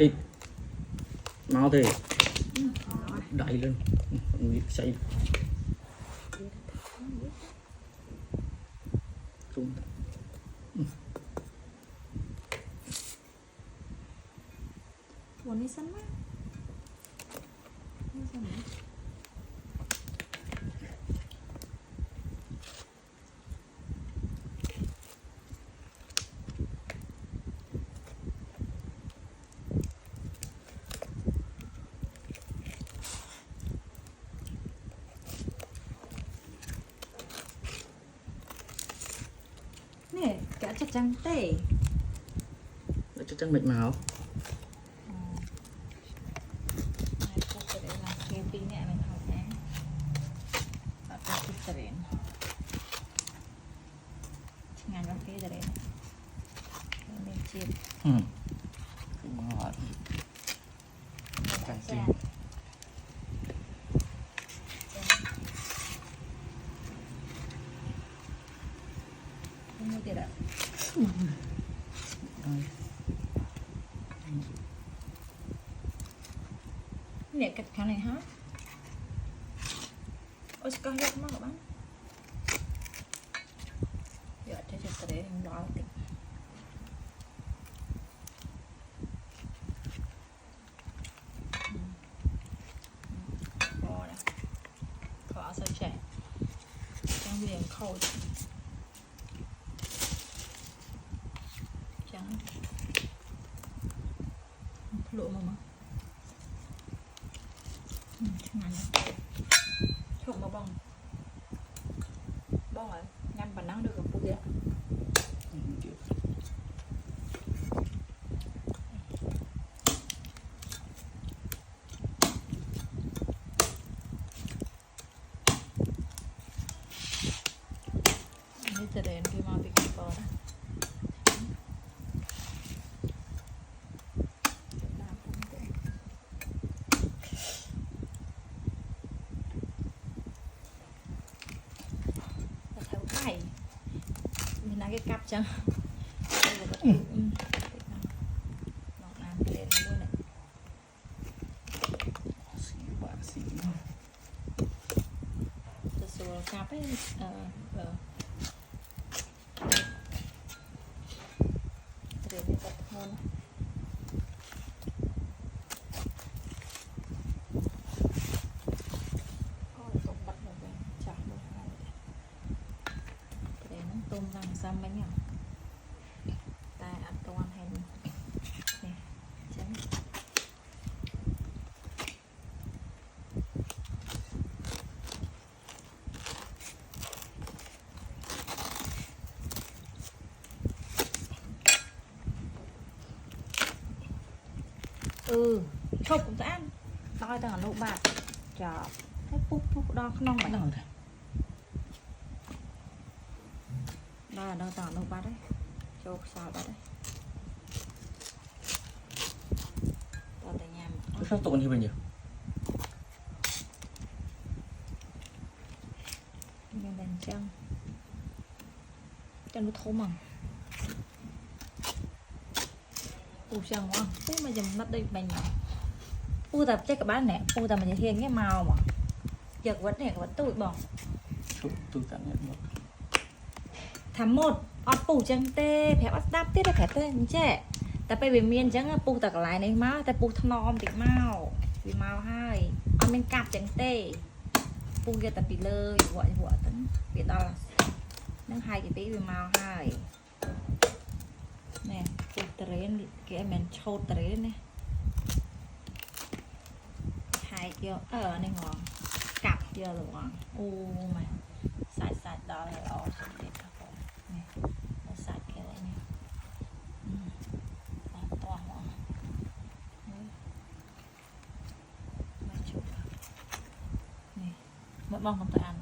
tịt máu thì đẩy lên việc chạy chung Buồn đi sân mắt. Nè, cả chặt trăng tê. chắc chắn mệt máu không ngọt càng xinh Không tiền ạ. Nè cạch kháng này hết. Ôi có hết mất các bạn. Giờ cho để em bỏ tí. Bỏ nè. Khó sao trẻ. Trang viên khâu trắng lụa mà không mà bông rồi ngăn bản năng được gặp bụi ạ. Ini terden ke mau bikin apa? Mình lấy cái cặp chẳng nó làm lên luôn này từ số cặp ấy để đi tập hơn tôm rang xăm bánh nhỏ ta ăn toàn hay nè chấm chụp cũng sẽ ăn đôi tao nụ bạc chọc cái phút đo non bánh rồi đó đâu tao nụ bạc đấy chụp sao đấy tao tại nhà sao tụi như bây giờ mình đèn chân nó thô mà chân quá thế mà dùm mất đi mình tập chắc các bạn nè tập mình thiên cái màu mà giật vẫn nè vẫn tụi bỏ tôi cảm nhận một tháng 1 ọtปูจังเต้แผลอดดับเต้ได้แผลเต้นี่แจ๊แต่ไปเวียนเมียนจังปูตักหลายในม้าแต่ปูถนอมติดเมาวิเมาให้เอาเป็นกาบจังเต้ปูจะตัดไปเลยหัวตั้งเปียดอนั่งให้กี่ปีวิเมาให้nèปูเตรนcái em mình trâuเตรนnè hai kia này ngon cặp kia rồi ngon mà xài đó là lo nè nó xài cái này nè to ngon mấy chục nè mất bông không tự ăn